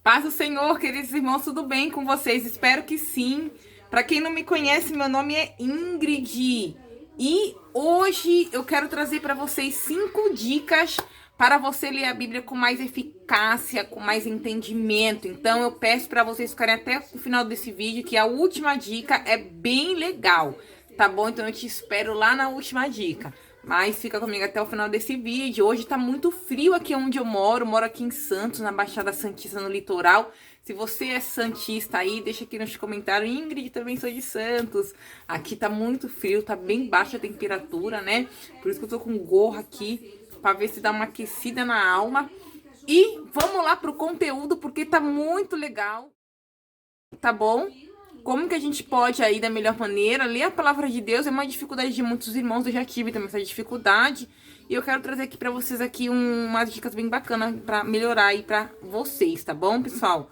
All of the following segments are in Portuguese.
Paz do Senhor, queridos irmãos, tudo bem com vocês? Espero que sim. Para quem não me conhece, meu nome é Ingrid e hoje eu quero trazer para vocês 5 dicas para você ler a Bíblia com mais eficácia, com mais entendimento. Então eu peço para vocês ficarem até o final desse vídeo, que a última dica é bem legal, tá bom? Então eu te espero lá na última dica. Mas fica comigo até o final desse vídeo. Hoje tá muito frio aqui onde eu moro. Moro aqui em Santos, na Baixada Santista, no litoral. Se você é santista aí, deixa aqui nos comentários. Ingrid, também sou de Santos. Aqui tá muito frio, tá bem baixa a temperatura, né? Por isso que eu tô com gorro aqui, pra ver se dá uma aquecida na alma. E vamos lá pro conteúdo, porque tá muito legal. Tá bom? Como que a gente pode aí, da melhor maneira, ler a palavra de Deus? É uma dificuldade de muitos irmãos, eu já tive também essa dificuldade. E eu quero trazer aqui pra vocês aqui umas dicas bem bacanas pra melhorar aí pra vocês, tá bom, pessoal?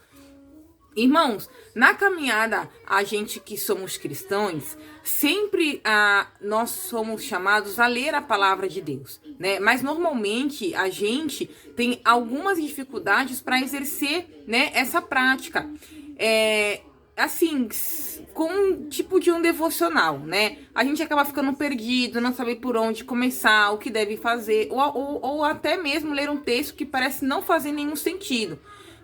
Irmãos, na caminhada, a gente que somos cristãos, sempre nós somos chamados a ler a palavra de Deus, né? Mas normalmente a gente tem algumas dificuldades para exercer, né, essa prática. Assim, com um tipo de um devocional, né? A gente acaba ficando perdido, não sabe por onde começar, o que deve fazer, ou até mesmo ler um texto que parece não fazer nenhum sentido.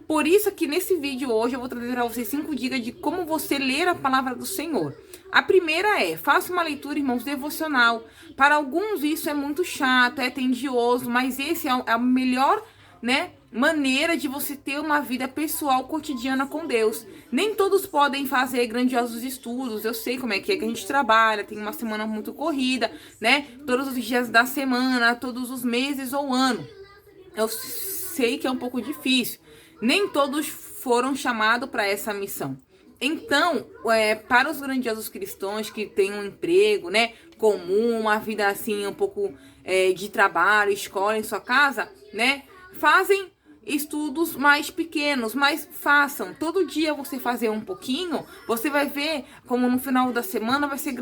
Por isso que nesse vídeo hoje eu vou trazer para vocês 5 dicas de como você ler a palavra do Senhor. A primeira é, faça uma leitura, irmãos, devocional. Para alguns isso é muito chato, é tedioso, mas esse é a melhor, né, maneira de você ter uma vida pessoal cotidiana com Deus. Nem todos podem fazer grandiosos estudos. Eu sei como é que a gente trabalha, tem uma semana muito corrida, né? Todos os dias da semana, todos os meses ou ano. Eu sei que é um pouco difícil. Nem todos foram chamados para essa missão. Então, para os grandiosos cristãos que têm um emprego, né, comum, uma vida assim um pouco de trabalho, escola em sua casa, né, fazem estudos mais pequenos, mas façam. Todo dia você fazer um pouquinho, você vai ver como no final da semana vai ser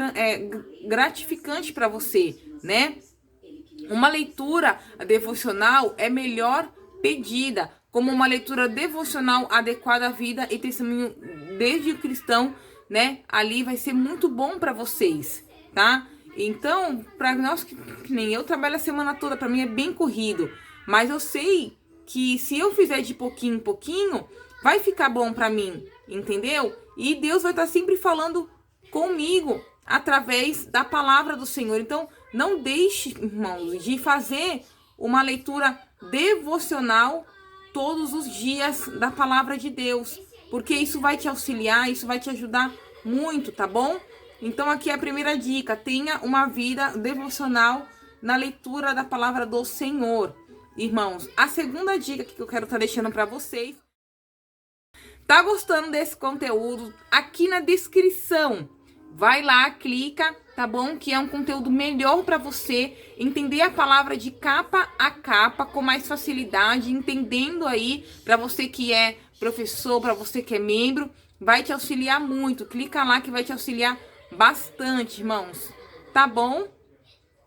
gratificante para você, né? Uma leitura devocional é melhor pedida, como uma leitura devocional adequada à vida e testemunho desde o cristão, né? Ali vai ser muito bom para vocês, tá? Então, para nós que nem eu trabalho a semana toda, para mim é bem corrido, mas eu sei que se eu fizer de pouquinho em pouquinho, vai ficar bom para mim, entendeu? E Deus vai estar sempre falando comigo através da palavra do Senhor. Então, não deixe, irmãos, de fazer uma leitura devocional todos os dias da palavra de Deus, porque isso vai te auxiliar, isso vai te ajudar muito, tá bom? Então aqui é a primeira dica, tenha uma vida devocional na leitura da palavra do Senhor. Irmãos, a segunda dica que eu quero estar deixando para vocês, tá gostando desse conteúdo? Aqui na descrição, vai lá, clica, tá bom? Que é um conteúdo melhor para você entender a palavra de capa a capa com mais facilidade, entendendo aí, para você que é professor, para você que é membro, vai te auxiliar muito. Clica lá que vai te auxiliar bastante, irmãos. Tá bom?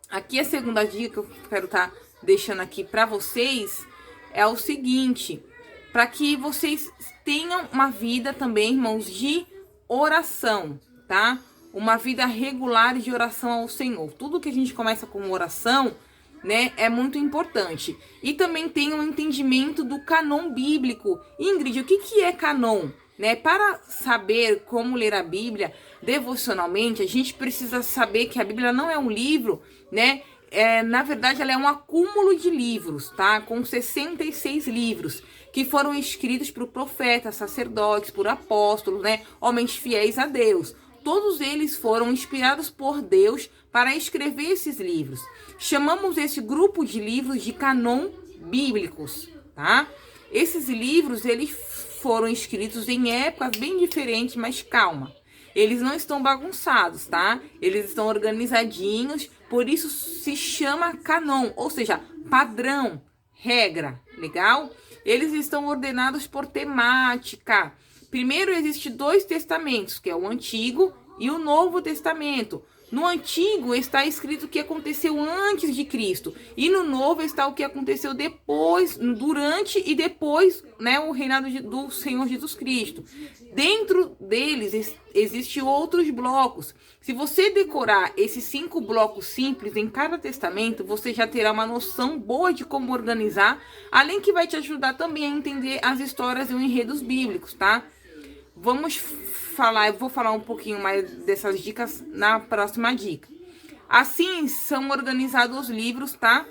Aqui a segunda dica que eu quero estar deixando aqui para vocês é o seguinte, para que vocês tenham uma vida também, irmãos, de oração, tá? Uma vida regular de oração ao Senhor. Tudo que a gente começa com oração, né, é muito importante. E também tem um entendimento do canon bíblico. Ingrid, o que é canon? Né? Para saber como ler a Bíblia devocionalmente, a gente precisa saber que a Bíblia não é um livro, né? Na verdade, ela é um acúmulo de livros, tá? Com 66 livros que foram escritos por profetas, sacerdotes, por apóstolos, né? Homens fiéis a Deus. Todos eles foram inspirados por Deus para escrever esses livros. Chamamos esse grupo de livros de canon bíblicos, tá? Esses livros, eles foram escritos em épocas bem diferentes, mas calma. Eles não estão bagunçados, tá? Eles estão organizadinhos, por isso se chama canon, ou seja, padrão, regra, legal? Eles estão ordenados por temática. Primeiro, existe 2 testamentos, que é o Antigo e o Novo Testamento. No Antigo está escrito o que aconteceu antes de Cristo. E no Novo está o que aconteceu depois, durante e depois, né, o reinado do Senhor Jesus Cristo. Dentro deles existem outros blocos. Se você decorar esses 5 blocos simples em cada testamento, você já terá uma noção boa de como organizar, além que vai te ajudar também a entender as histórias e os enredos bíblicos, tá? Eu vou falar um pouquinho mais dessas dicas na próxima dica. Assim são organizados os livros, tá?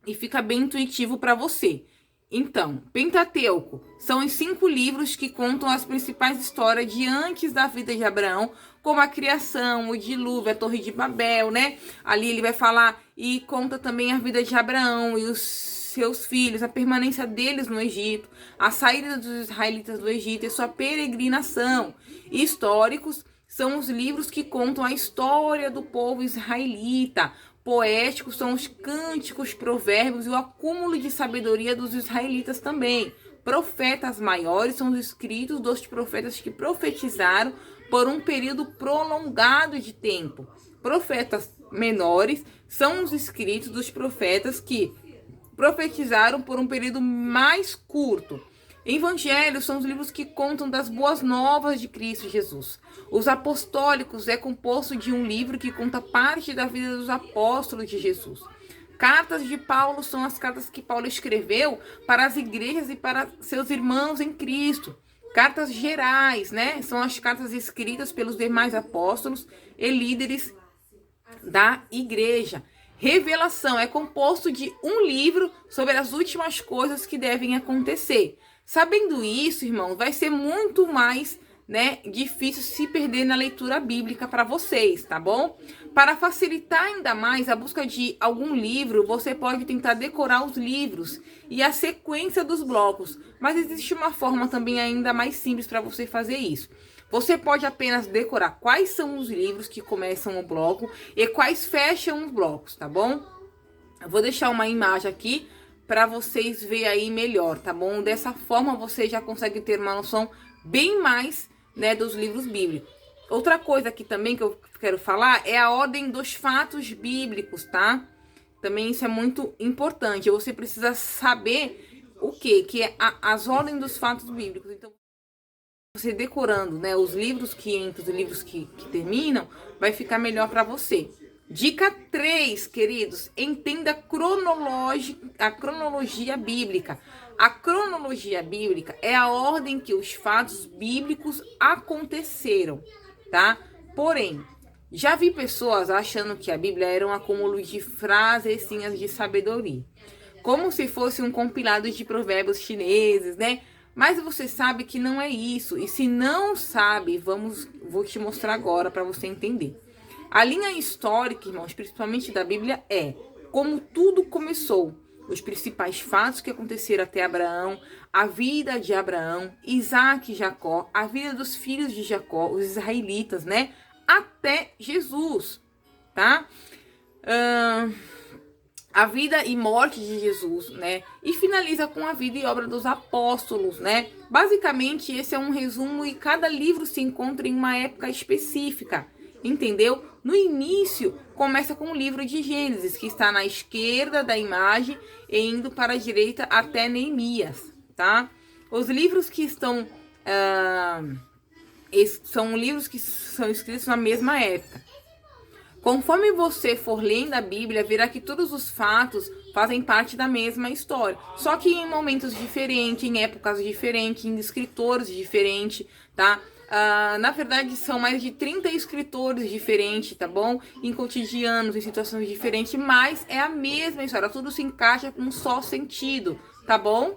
E fica bem intuitivo para você. Então, Pentateuco são os 5 livros que contam as principais histórias de antes da vida de Abraão, como a criação, o dilúvio, a Torre de Babel, né? Ali ele vai falar e conta também a vida de Abraão e os seus filhos, a permanência deles no Egito, a saída dos israelitas do Egito e sua peregrinação. Históricos são os livros que contam a história do povo israelita. Poéticos são os cânticos, provérbios e o acúmulo de sabedoria dos israelitas também. Profetas maiores são os escritos dos profetas que profetizaram por um período prolongado de tempo. Profetas menores são os escritos dos profetas que profetizaram por um período mais curto. Evangelhos são os livros que contam das boas novas de Cristo Jesus. Os apostólicos é composto de um livro que conta parte da vida dos apóstolos de Jesus. Cartas de Paulo são as cartas que Paulo escreveu para as igrejas e para seus irmãos em Cristo. Cartas gerais, né? São as cartas escritas pelos demais apóstolos e líderes da igreja. Revelação é composto de um livro sobre as últimas coisas que devem acontecer. Sabendo isso, irmão, vai ser muito mais, né, difícil se perder na leitura bíblica para vocês, tá bom? Para facilitar ainda mais a busca de algum livro, você pode tentar decorar os livros e a sequência dos blocos, mas existe uma forma também ainda mais simples para você fazer isso. Você pode apenas decorar quais são os livros que começam o bloco e quais fecham os blocos, tá bom? Eu vou deixar uma imagem aqui para vocês verem aí melhor, tá bom? Dessa forma você já consegue ter uma noção bem mais, né, dos livros bíblicos. Outra coisa aqui também que eu quero falar é a ordem dos fatos bíblicos, tá? Também isso é muito importante. Você precisa saber o quê? Que é as ordens dos fatos bíblicos. Então, você decorando, né, os livros que entram, os livros que terminam, vai ficar melhor para você. Dica 3, queridos, entenda a cronologia bíblica. A cronologia bíblica é a ordem que os fatos bíblicos aconteceram, tá? Porém, já vi pessoas achando que a Bíblia era um acúmulo de frasezinhas de sabedoria, como se fosse um compilado de provérbios chineses, né? Mas você sabe que não é isso. E se não sabe, vou te mostrar agora para você entender. A linha histórica, irmãos, principalmente da Bíblia, é como tudo começou. Os principais fatos que aconteceram até Abraão, a vida de Abraão, Isaac e Jacó, a vida dos filhos de Jacó, os israelitas, né? Até Jesus, tá? A vida e morte de Jesus, né? E finaliza com a vida e obra dos apóstolos, né? Basicamente, esse é um resumo e cada livro se encontra em uma época específica, entendeu? No início, começa com o livro de Gênesis, que está na esquerda da imagem e indo para a direita até Neemias, tá? Os livros que estão... são livros que são escritos na mesma época. Conforme você for lendo a Bíblia, verá que todos os fatos fazem parte da mesma história. Só que em momentos diferentes, em épocas diferentes, em escritores diferentes, tá? Na verdade, são mais de 30 escritores diferentes, tá bom? Em cotidianos, em situações diferentes, mas é a mesma história. Tudo se encaixa com um só sentido, tá bom?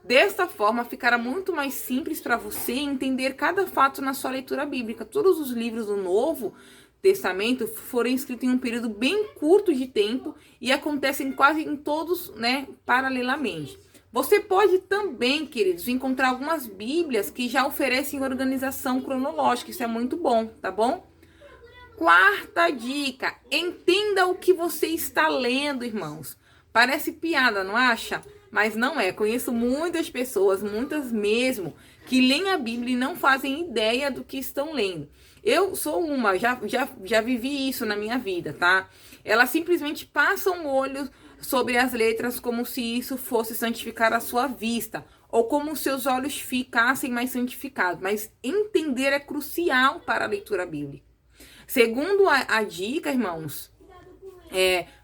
Desta forma, ficará muito mais simples para você entender cada fato na sua leitura bíblica. Todos os livros do Novo Testamento foram escritos em um período bem curto de tempo e acontecem quase em todos, né, paralelamente. Você pode também, queridos, encontrar algumas bíblias que já oferecem organização cronológica. Isso é muito bom, tá bom? Quarta dica, entenda o que você está lendo, irmãos. Parece piada, não acha? Mas não é. Conheço muitas pessoas, muitas mesmo, que leem a Bíblia e não fazem ideia do que estão lendo. Eu sou uma, já vivi isso na minha vida, tá? Elas simplesmente passam o olho sobre as letras como se isso fosse santificar a sua vista, ou como seus olhos ficassem mais santificados. Mas entender é crucial para a leitura bíblica. Segundo a dica, irmãos,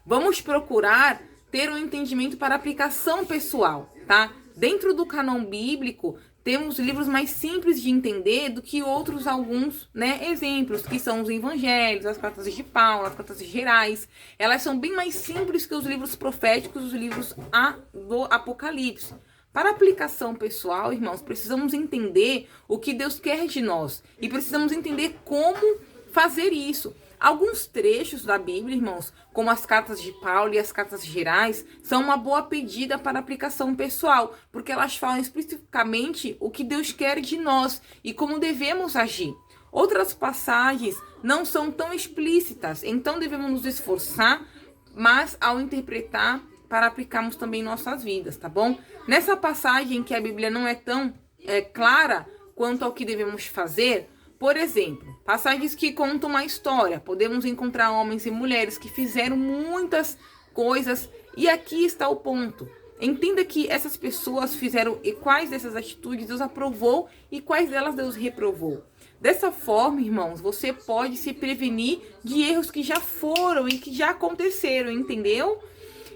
vamos procurar ter um entendimento para aplicação pessoal, tá? Dentro do cânon bíblico, temos livros mais simples de entender do que outros alguns, né, exemplos, que são os evangelhos, as cartas de Paulo, as cartas gerais. Elas são bem mais simples que os livros proféticos, os livros do Apocalipse. Para aplicação pessoal, irmãos, precisamos entender o que Deus quer de nós e precisamos entender como fazer isso. Alguns trechos da Bíblia, irmãos, como as cartas de Paulo e as cartas gerais, são uma boa pedida para aplicação pessoal, porque elas falam especificamente o que Deus quer de nós e como devemos agir. Outras passagens não são tão explícitas, então devemos nos esforçar, mas ao interpretar, para aplicarmos também em nossas vidas, tá bom? Nessa passagem que a Bíblia não é tão clara quanto ao que devemos fazer, por exemplo, passagens que contam uma história. Podemos encontrar homens e mulheres que fizeram muitas coisas e aqui está o ponto. Entenda que essas pessoas fizeram e quais dessas atitudes Deus aprovou e quais delas Deus reprovou. Dessa forma, irmãos, você pode se prevenir de erros que já foram e que já aconteceram, entendeu?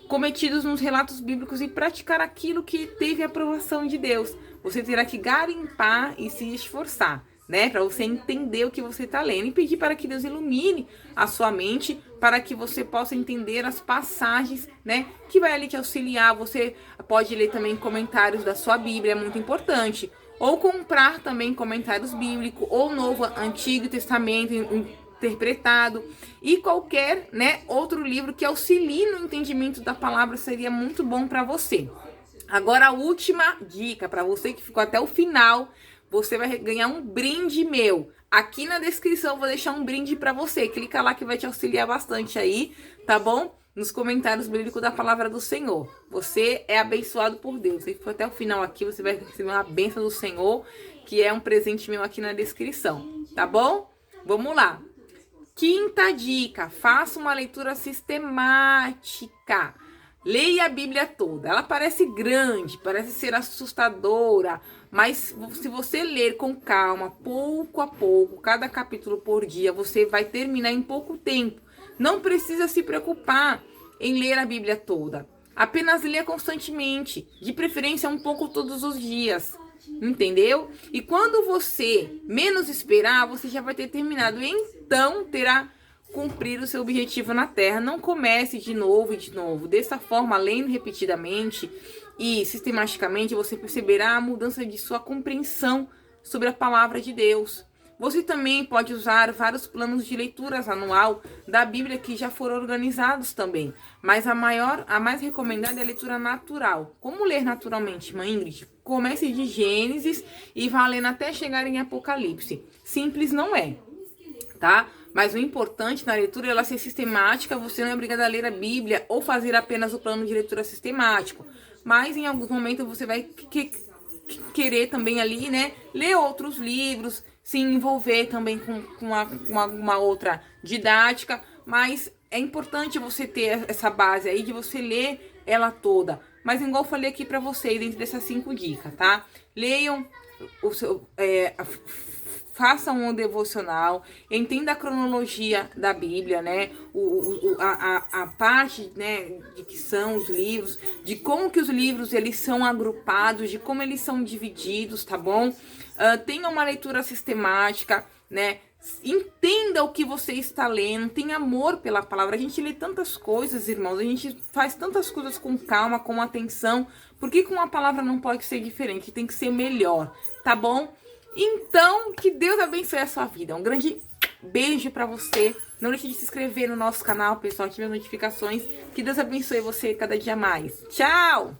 Cometidos nos relatos bíblicos e praticar aquilo que teve a aprovação de Deus. Você terá que garimpar e se esforçar, né? Para você entender o que você está lendo e pedir para que Deus ilumine a sua mente para que você possa entender as passagens, né? Que vai ali te auxiliar. Você pode ler também comentários da sua Bíblia, é muito importante. Ou comprar também comentários bíblicos, ou Novo, Antigo Testamento interpretado, e qualquer, né, outro livro que auxilie no entendimento da palavra seria muito bom para você. Agora a última dica, para você que ficou até o final, você vai ganhar um brinde meu. Aqui na descrição eu vou deixar um brinde para você. Clica lá que vai te auxiliar bastante aí, tá bom? Nos comentários bíblicos da palavra do Senhor. Você é abençoado por Deus. Se for até o final aqui, você vai receber uma bênção do Senhor, que é um presente meu aqui na descrição, tá bom? Vamos lá. Quinta dica, faça uma leitura sistemática. Leia a Bíblia toda. Ela parece grande, parece ser assustadora, mas se você ler com calma, pouco a pouco, cada capítulo por dia, você vai terminar em pouco tempo. Não precisa se preocupar em ler a Bíblia toda. Apenas leia constantemente, de preferência um pouco todos os dias. Entendeu? E quando você menos esperar, você já vai ter terminado. E então terá cumprir o seu objetivo na Terra. Não comece de novo e de novo. Dessa forma, lendo repetidamente e sistematicamente, você perceberá a mudança de sua compreensão sobre a palavra de Deus. Você também pode usar vários planos de leituras anual da Bíblia que já foram organizados também. Mas a mais recomendada é a leitura natural. Como ler naturalmente, mãe Ingrid? Comece de Gênesis e vá lendo até chegar em Apocalipse. Simples não é, tá? Mas o importante na leitura é ela ser sistemática. Você não é obrigado a ler a Bíblia ou fazer apenas o plano de leitura sistemático. Mas em alguns momentos você vai querer também ali, né, ler outros livros, se envolver também com uma outra didática, mas é importante você ter essa base aí de você ler ela toda. Mas igual eu falei aqui pra vocês, dentro dessas 5 dicas, tá? Leiam o seu... façam um devocional, entenda a cronologia da Bíblia, né? A parte, né, de que são os livros, de como que os livros eles são agrupados, de como eles são divididos, tá bom? Tenha uma leitura sistemática, né? Entenda o que você está lendo, tenha amor pela palavra. A gente lê tantas coisas, irmãos, a gente faz tantas coisas com calma, com atenção. Por que com uma palavra não pode ser diferente? Tem que ser melhor, tá bom? Então, que Deus abençoe a sua vida. Um grande beijo pra você. Não deixe de se inscrever no nosso canal, pessoal, ative as notificações. Que Deus abençoe você cada dia mais. Tchau!